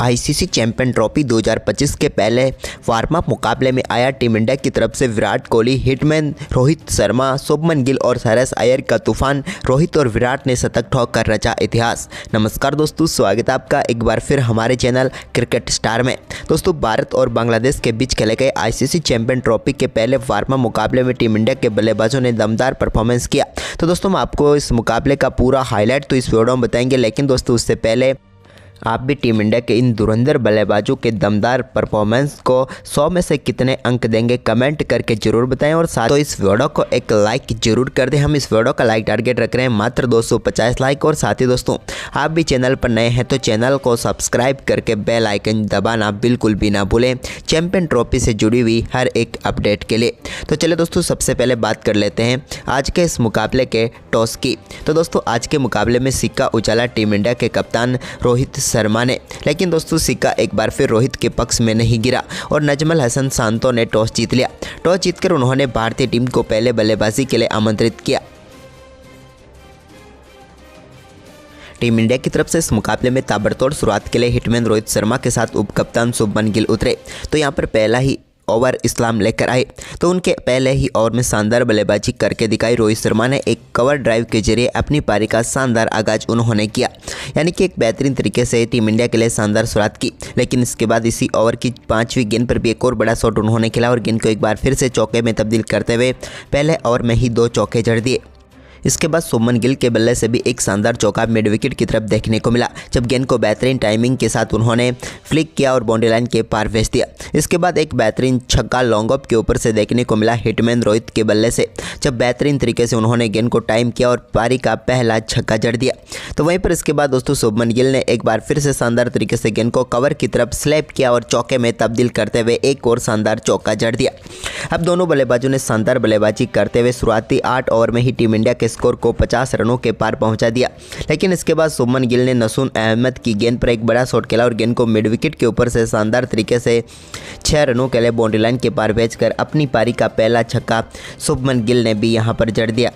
ICC champion trophy 2025 के पहले warm up मुकाबले में आया टीम इंडिया की तरफ से विराट कोहली, हिटमैन रोहित शर्मा, शुभमन गिल और श्रेयस अय्यर का तूफान। रोहित और विराट ने शतक ठोक कर रचा इतिहास। नमस्कार दोस्तों, स्वागत है आपका एक बार फिर हमारे चैनल क्रिकेट स्टार में। दोस्तों, भारत और बांग्लादेश के बीच खेले गए आईसीसी चैंपियन ट्रॉफी के पहले वार्म अप मुकाबले में टीम इंडिया के बल्लेबाजों ने दमदार परफॉर्मेंस किया। तो दोस्तों, हम आपको इस मुकाबले का पूरा हाईलाइट तो इस वीडियो में बताएंगे, लेकिन दोस्तों उससे पहले आप भी टीम इंडिया के इन धुरंधर बल्लेबाजों के दमदार परफॉर्मेंस को 100 में से कितने अंक देंगे कमेंट करके जरूर बताएं। और साथ तो इस वीडियो को एक लाइक जरूर कर दें। हम इस वीडियो का लाइक टारगेट रख रहे हैं मात्र 250 लाइक। और साथ ही दोस्तों, आप भी चैनल पर नए हैं तो चैनल को सब्सक्राइब करके बेल आइकन दबाना बिल्कुल भी ना भूलें, चैंपियन ट्रॉफी से जुड़ी हुई हर एक अपडेट के लिए। तो चलिए दोस्तों, सबसे पहले बात कर लेते हैं आज के इस मुकाबले के टॉस की। तो दोस्तों, आज के मुकाबले में सिक्का उछाला टीम इंडिया के कप्तान रोहित शर्मा ने, लेकिन दोस्तों सिक्का एक बार फिर रोहित के पक्ष में नहीं गिरा और नजमुल हसन शांतो ने टॉस जीत लिया। टॉस जीतकर उन्होंने भारतीय टीम को पहले बल्लेबाजी के लिए आमंत्रित किया। टीम इंडिया की तरफ से इस मुकाबले में ताबड़तोड़ शुरुआत के लिए हिटमैन रोहित शर्मा के साथ उप कप्तान शुभमन गिल उतरे। तो यहाँ पर पहला ही ओवर इस्लाम लेकर आए तो उनके पहले ही ओवर में शानदार बल्लेबाजी करके दिखाई। रोहित शर्मा ने एक कवर ड्राइव के जरिए अपनी पारी का शानदार आगाज उन्होंने किया, यानी कि एक बेहतरीन तरीके से टीम इंडिया के लिए शानदार शुरुआत की। लेकिन इसके बाद इसी ओवर की 5वीं गेंद पर भी एक और बड़ा शॉट उन्होंने खेला और गेंद को एक बार फिर से चौके में तब्दील करते हुए पहले ओवर में ही 2 चौके जड़ दिए। इसके बाद शुभमन गिल के बल्ले से भी एक शानदार चौका मिड विकेट की तरफ देखने को मिला, जब गेंद को बेहतरीन टाइमिंग के साथ उन्होंने फ्लिक किया और बाउंड्री लाइन के पार भेज दिया। इसके बाद एक बेहतरीन छक्का लॉन्ग ऑफ के ऊपर से देखने को मिला हिटमैन रोहित के बल्ले से, जब बेहतरीन तरीके से उन्होंने गेंद को टाइम किया और पारी का पहला छक्का जड़ दिया। तो वहीं पर इसके बाद दोस्तों शुभमन गिल ने एक बार फिर से शानदार तरीके से गेंद को कवर की तरफ स्लैप किया और चौके में तब्दील करते हुए एक और शानदार चौका जड़ दिया। अब दोनों बल्लेबाजों ने शानदार बल्लेबाजी करते हुए शुरुआती 8 ओवर में ही टीम इंडिया के स्कोर को 50 रनों के पार पहुंचा दिया। लेकिन इसके बाद शुभमन गिल ने नसून अहमद की गेंद पर एक बड़ा शॉट खेला और गेंद को मिड विकेट के ऊपर से शानदार तरीके से 6 रनों के लिए बाउंड्री लाइन के पार भेजकर अपनी पारी का पहला छक्का शुभमन गिल ने भी यहां पर जड़ दिया।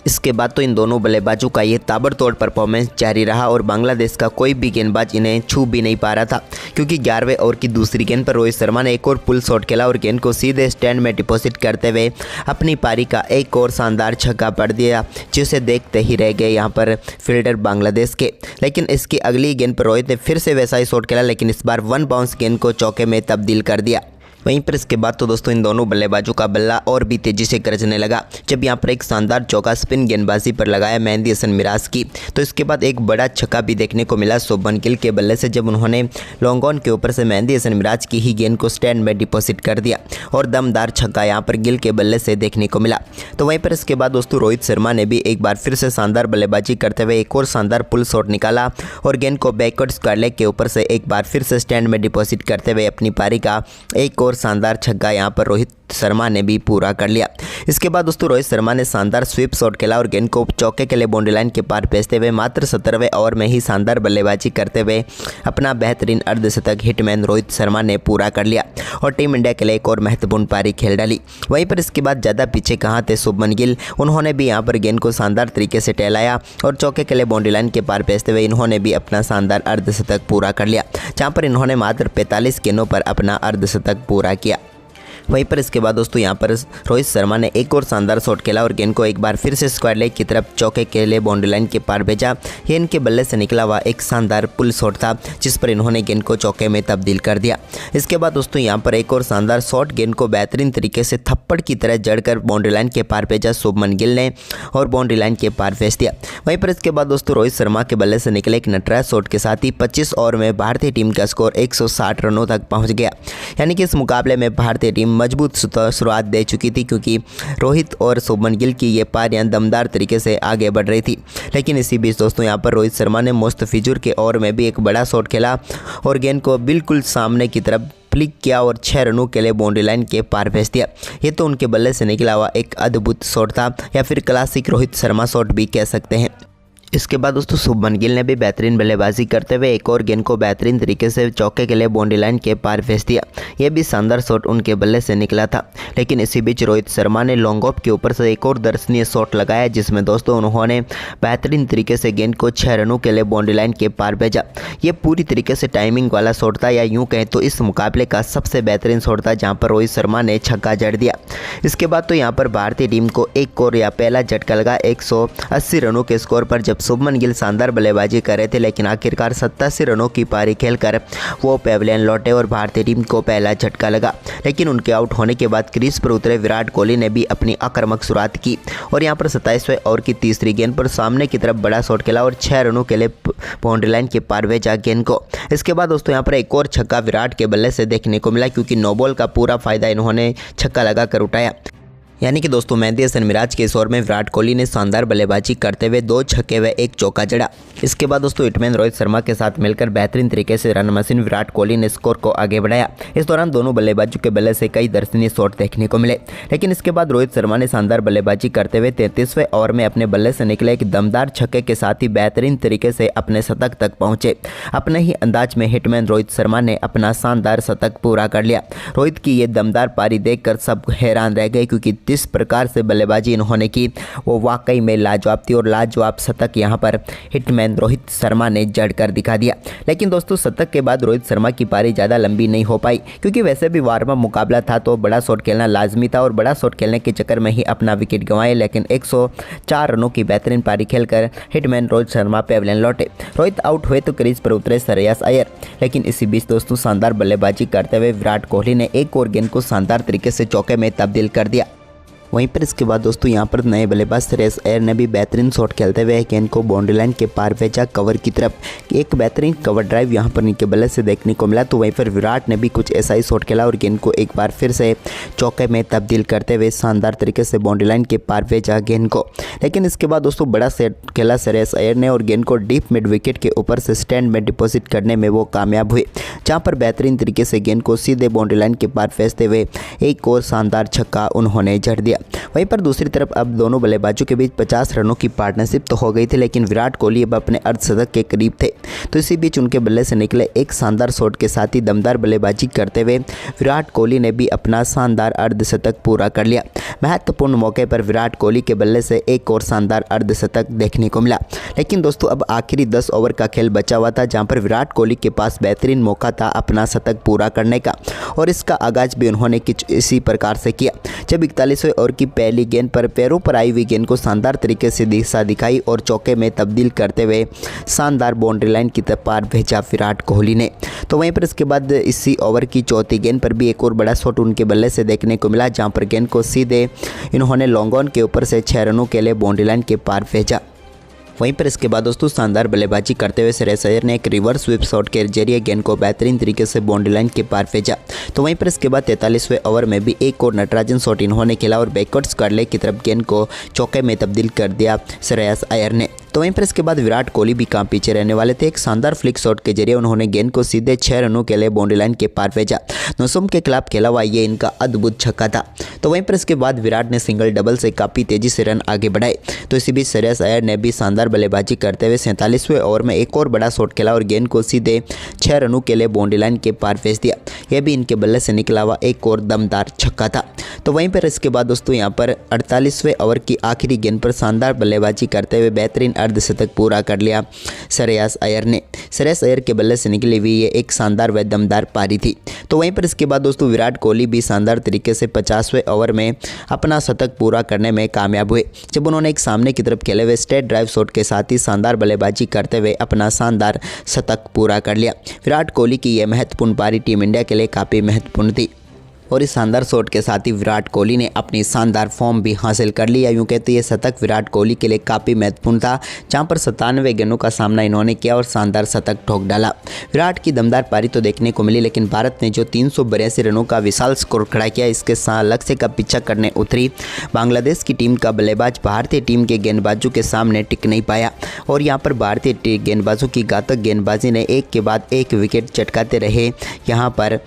इसके बाद तो इन दोनों बल्लेबाजों का ये ताबड़तोड़ परफॉर्मेंस जारी रहा और बांग्लादेश का कोई भी गेंदबाज इन्हें छू भी नहीं पा रहा था, क्योंकि 11वें ओवर की दूसरी गेंद पर रोहित शर्मा ने एक और पुल शॉट खेला और गेंद को सीधे स्टैंड में डिपॉजिट करते हुए अपनी पारी का एक और शानदार छक्का पड़ दिया, जिसे देखते ही रह गए यहाँ पर फील्डर बांग्लादेश के। लेकिन इसकी अगली गेंद पर रोहित ने फिर से वैसा ही शॉट खेला, लेकिन इस बार 1 बाउंस गेंद को चौके में तब्दील कर दिया। वहीं पर इसके बाद तो दोस्तों इन दोनों बल्लेबाजों का बल्ला और भी तेजी से गरजने लगा, जब यहाँ पर एक शानदार चौका स्पिन गेंदबाजी पर लगाया मेहंदी हसन मिराज की। तो इसके बाद एक बड़ा छक्का भी देखने को मिला शुभमन गिल के बल्ले से, जब उन्होंने लॉन्ग ऑन के ऊपर से मेहंदी हसन मिराज की ही गेंद को स्टैंड में डिपॉजिट कर दिया और दमदार छक्का यहाँ पर गिल के बल्ले से देखने को मिला। तो वहीं पर इसके बाद दोस्तों रोहित शर्मा ने भी एक बार फिर से शानदार बल्लेबाजी करते हुए एक और शानदार पुल शॉट निकाला और गेंद को बैकवर्ड स्क्वायर लेग के ऊपर से एक बार फिर से स्टैंड में डिपॉजिट करते हुए अपनी पारी का एक और शानदार छक्का यहाँ पर रोहित शर्मा ने भी पूरा कर लिया। इसके बाद दोस्तों रोहित शर्मा ने शानदार स्वीप शॉट खेला और गेंद को चौके के लिए बाउंड्री लाइन के पार भेजते हुए मात्र 17वें ओवर में ही शानदार बल्लेबाजी करते हुए अपना बेहतरीन अर्धशतक हिटमैन रोहित शर्मा ने पूरा कर लिया और टीम इंडिया के लिए एक और महत्वपूर्ण पारी खेल डाली। वहीं पर इसके बाद ज़्यादा पीछे कहाँ थे शुभमन गिल, उन्होंने भी यहाँ पर गेंद को शानदार तरीके से टहलाया और चौके के लिए बाउंड्री लाइन के पार भेजते हुए इन्होंने भी अपना शानदार अर्धशतक पूरा कर लिया, जहाँ पर इन्होंने मात्र 45 गेंदों पर अपना अर्धशतक पूरा किया। वहीं पर इसके बाद दोस्तों यहाँ पर रोहित शर्मा ने एक और शानदार शॉट खेला और गेंद को एक बार फिर से स्क्वायर लेग की तरफ चौके के लिए बाउंड्री लाइन के पार भेजा। ये इनके बल्ले से निकला हुआ एक शानदार पुल शॉट था, जिस पर इन्होंने गेंद को चौके में तब्दील कर दिया। इसके बाद दोस्तों यहाँ पर एक और शानदार शॉट गेंद को बेहतरीन तरीके से थप्पड़ की तरह जड़कर बाउंड्री लाइन के पार भेजा शुभमन गिल ने और बाउंड्री लाइन के पार भेज दिया। वहीं पर इसके बाद दोस्तों रोहित शर्मा के बल्ले से निकले एक नटराज शॉट के साथ ही 25 ओवर में भारतीय टीम का स्कोर 160 रनों तक पहुँच गया, यानी कि इस मुकाबले में भारतीय टीम मजबूत शुरुआत दे चुकी थी, क्योंकि रोहित और शुभमन गिल की ये पारियां दमदार तरीके से आगे बढ़ रही थी। लेकिन इसी बीच दोस्तों यहाँ पर रोहित शर्मा ने मुस्तफिजुर के ओवर में भी एक बड़ा शॉट खेला और गेंद को बिल्कुल सामने की तरफ फ्लिक किया और 6 रनों के लिए बाउंड्री लाइन के पार भेज दिया। ये तो उनके बल्ले से निकला हुआ एक अद्भुत शॉट था, या फिर क्लासिक रोहित शर्मा शॉट भी कह सकते हैं। इसके बाद दोस्तों शुभमन गिल ने भी बेहतरीन बल्लेबाजी करते हुए एक और गेंद को बेहतरीन तरीके से चौके के लिए बाउंड्री लाइन के पार भेज दिया। यह भी शानदार शॉट उनके बल्ले से निकला था। लेकिन इसी बीच रोहित शर्मा ने लॉन्ग ऑफ के ऊपर से एक और दर्शनीय शॉट लगाया, जिसमें दोस्तों उन्होंने बेहतरीन तरीके से गेंद को 6 रनों के लिए बाउंड्री लाइन के पार भेजा। ये पूरी तरीके से टाइमिंग वाला शॉट था, या यूँ कहें तो इस मुकाबले का सबसे बेहतरीन शॉट था, जहाँ पर रोहित शर्मा ने छक्का जड़ दिया। इसके बाद तो यहाँ पर भारतीय टीम को एक और या पहला झटका लगा 180 रनों के स्कोर पर, जब शुभमन गिल शानदार बल्लेबाजी कर रहे थे। लेकिन आखिरकार 87 रनों की पारी खेलकर वो पेविलियन लौटे और भारतीय टीम को पहला झटका लगा। लेकिन उनके आउट होने के बाद क्रीज पर उतरे विराट कोहली ने भी अपनी आक्रामक शुरुआत की और यहां पर 27वें ओवर की तीसरी गेंद पर सामने की तरफ बड़ा शॉट खेला और 6 रनों के लिए बाउंड्री लाइन के पार भेजा गेंद को। इसके बाद दोस्तों यहां पर एक और छक्का विराट के बल्ले से देखने को मिला, क्योंकि नो बॉल का पूरा फायदा इन्होंने छक्का लगाकर उठाया। यानी कि दोस्तों मेहदी हसन मिराज के इस ओवर में विराट कोहली ने शानदार बल्लेबाजी करते हुए 2 छक्के व 1 चौका जड़ा। इसके बाद दोस्तों हिटमैन रोहित शर्मा के साथ मिलकर बेहतरीन तरीके से रन मशीन विराट कोहली ने स्कोर को आगे बढ़ाया। इस दौरान दोनों बल्लेबाजों के बल्ले से कई दर्शनीय शॉट देखने को मिले। लेकिन इसके बाद रोहित शर्मा ने शानदार बल्लेबाजी करते हुए 33वें ओवर में अपने बल्ले से निकले एक दमदार छक्के के साथ ही बेहतरीन तरीके से अपने शतक तक पहुंचे। अपने ही अंदाज में हिटमैन रोहित शर्मा ने अपना शानदार शतक पूरा कर लिया। रोहित की ये दमदार पारी देखकर सब हैरान रह गए, क्योंकि जिस प्रकार से बल्लेबाजी इन्होंने की वो वाकई में लाजवाब थी और लाजवाब शतक यहां पर हिटमैन रोहित शर्मा ने जड़ कर दिखा दिया। लेकिन दोस्तों शतक के बाद रोहित शर्मा की पारी ज़्यादा लंबी नहीं हो पाई, क्योंकि वैसे भी वार्म अप मुकाबला था तो बड़ा शॉट खेलना लाजमी था और बड़ा शॉट खेलने के चक्कर में ही अपना विकेट गंवाए। लेकिन 104 रनों की बेहतरीन पारी खेलकर हिटमैन रोहित शर्मा पेविलियन लौटे। रोहित आउट हुए तो क्रीज पर उतरे श्रेयस अय्यर। लेकिन इसी बीच दोस्तों शानदार बल्लेबाजी करते हुए विराट कोहली ने एक और गेंद को शानदार तरीके से चौके में तब्दील कर दिया। वहीं पर इसके बाद दोस्तों यहां पर नए बल्लेबाज श्रेयस अय्यर ने भी बेहतरीन शॉट खेलते हुए गेंद को बाउंड्री लाइन के पार भेजा कवर की तरफ। एक बेहतरीन कवर ड्राइव यहां पर इनके बल्ले से देखने को मिला। तो वहीं पर विराट ने भी कुछ ऐसा ही शॉट खेला और गेंद को एक बार फिर से चौके में तब्दील करते हुए शानदार तरीके से बाउंड्री लाइन के पार भेजा गेंद को। लेकिन इसके बाद दोस्तों बड़ा सेट खेला श्रेयस अय्यर ने और गेंद को डीप मिड विकेट के ऊपर से स्टैंड में डिपॉजिट करने में वो कामयाब हुए, जहाँ पर बेहतरीन तरीके से गेंद को सीधे बाउंड्री लाइन के पार भेजते हुए एक और शानदार छक्का उन्होंने जड़ दिया। वहीं पर दूसरी तरफ अब दोनों बल्लेबाजों के बीच 50 रनों की पार्टनरशिप तो हो गई थी, लेकिन विराट कोहली अब अपने अर्धशतक के करीब थे। तो इसी बीच उनके बल्ले से निकले एक शानदार शॉट के साथ ही दमदार बल्लेबाजी करते हुए विराट कोहली ने भी अपना शानदार अर्धशतक पूरा कर लिया। महत्वपूर्ण मौके पर विराट कोहली के बल्ले से एक और शानदार अर्धशतक देखने को मिला। लेकिन दोस्तों अब आखिरी 10 ओवर का खेल बचा हुआ था, जहां पर विराट कोहली के पास बेहतरीन मौका था अपना शतक पूरा करने का और इसका आगाज भी उन्होंने कुछ इसी प्रकार से किया, जब 41वें ओवर की पहली गेंद पर पैरों पर आई हुई गेंद को शानदार तरीके से दिशा दिखाई और चौके में तब्दील करते हुए शानदार बाउंड्री लाइन की तरफ पार भेजा विराट कोहली ने। तो वहीं पर इसके बाद इसी ओवर की चौथी गेंद पर भी एक और बड़ा शॉट उनके बल्ले से देखने को मिला, जहां पर गेंद को सीधे इन्होंने लॉन्ग ऑन के ऊपर से 6 रनों के लिए बाउंड्री लाइन के पार भेजा। वहीं पर इसके बाद दोस्तों शानदार बल्लेबाजी करते हुए श्रेयस अय्यर ने एक रिवर्स स्वीप शॉट के जरिए गेंद को बेहतरीन तरीके से बाउंड्री लाइन के पार भेजा। तो वहीं पर इसके बाद 43वें ओवर में भी एक और नटराजन शॉट इन्होंने खेला और बैकवर्ड स्क्वायर की तरफ गेंद को चौके में तब्दील कर दिया श्रेयस अय्यर ने। तो वहीं पर इसके बाद विराट कोहली भी कहाँ पीछे रहने वाले थे। एक शानदार फ्लिक शॉट के जरिए उन्होंने गेंद को सीधे 6 रनों के लिए बाउंड्री लाइन के पार भेजा। नौसम के खिलाफ खेला हुआ ये इनका अद्भुत छक्का था। तो वहीं पर इसके बाद विराट ने सिंगल डबल से काफ़ी तेजी से रन आगे बढ़ाए। तो इसी बीच श्रेयस अय्यर ने भी शानदार बल्लेबाजी करते हुए 47वें ओवर में एक और बड़ा शॉट खेला और गेंद को सीधे 6 रनों के लिए बाउंड्री लाइन के पार भेज दिया। यह भी इनके बल्ले से निकला हुआ एक और दमदार छक्का था। तो वहीं पर इसके बाद दोस्तों यहाँ पर 48वें ओवर की आखिरी गेंद पर शानदार बल्लेबाजी करते हुए बेहतरीन अर्धशतक पूरा कर लिया श्रेयस अय्यर ने। श्रेयस अय्यर के बल्ले से निकली हुई ये एक शानदार व दमदार पारी थी। तो वहीं पर इसके बाद दोस्तों विराट कोहली भी शानदार तरीके से 50वें ओवर में अपना शतक पूरा करने में कामयाब हुए, जब उन्होंने एक सामने की तरफ खेले हुए स्ट्रेट ड्राइव शॉट के साथ ही शानदार बल्लेबाजी करते हुए अपना शानदार शतक पूरा कर लिया। विराट कोहली की यह महत्वपूर्ण पारी टीम इंडिया के लिए काफ़ी महत्वपूर्ण थी और इस शानदार शॉट के साथ ही विराट कोहली ने अपनी शानदार फॉर्म भी हासिल कर लिया। यूँ कहते ये शतक विराट कोहली के लिए काफ़ी महत्वपूर्ण था, जहां पर 97 गेंदों का सामना इन्होंने किया और शानदार शतक ठोक डाला। विराट की दमदार पारी तो देखने को मिली, लेकिन भारत ने जो 382 रनों का विशाल स्कोर खड़ा किया, इसके साथ लक्ष्य का पीछा करने उतरी बांग्लादेश की टीम का बल्लेबाज भारतीय टीम के गेंदबाजों के सामने टिक नहीं पाया और यहाँ पर भारतीय गेंदबाजों की घातक गेंदबाजी ने एक के बाद एक विकेट चटकाते रहे यहाँ पर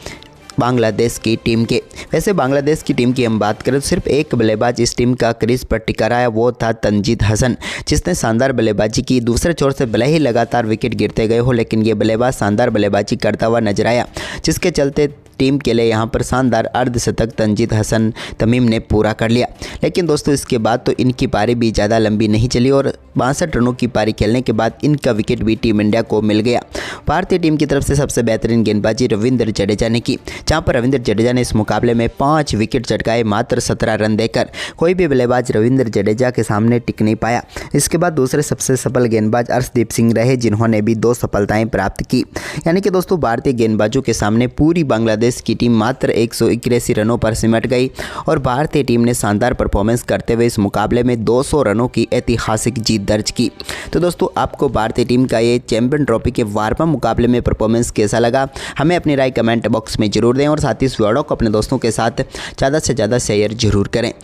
बांग्लादेश की टीम के। वैसे बांग्लादेश की टीम की हम बात करें तो सिर्फ एक बल्लेबाज इस टीम का क्रीज पर टिका रहा है, वो था तंजीद हसन, जिसने शानदार बल्लेबाजी की। दूसरे छोर से भले ही लगातार विकेट गिरते गए हो, लेकिन ये बल्लेबाज शानदार बल्लेबाजी करता हुआ नजर आया, जिसके चलते टीम के लिए यहां पर शानदार अर्धशतक तंजीद हसन तमीम ने पूरा कर लिया। लेकिन दोस्तों इसके बाद तो इनकी पारी भी ज़्यादा लंबी नहीं चली और 62 रनों की पारी खेलने के बाद इनका विकेट भी टीम इंडिया को मिल गया। भारतीय टीम की तरफ से सबसे बेहतरीन गेंदबाजी रविंद्र जडेजा ने की, जहां पर रविंद्र जडेजा ने इस मुकाबले में 5 विकेट चटकाए मात्र 17 रन देकर। कोई भी बल्लेबाज रविंद्र जडेजा के सामने टिक नहीं पाया। इसके बाद दूसरे सबसे सफल गेंदबाज अर्शदीप सिंह रहे, जिन्होंने भी 2 सफलताएं प्राप्त की। यानी कि दोस्तों भारतीय गेंदबाजों के सामने पूरी बांग्लादेश की टीम मात्र 181 रनों पर सिमट गई और भारतीय टीम ने शानदार परफॉर्मेंस करते हुए इस मुकाबले में 200 रनों की ऐतिहासिक जीत दर्ज की। तो दोस्तों आपको भारतीय टीम का ये चैंपियन ट्रॉफी के वार्म मुकाबले में परफॉर्मेंस कैसा लगा, हमें अपनी राय कमेंट बॉक्स में जरूर दें और साथ ही इस वीडियो को अपने दोस्तों के साथ ज़्यादा से ज़्यादा शेयर जरूर करें।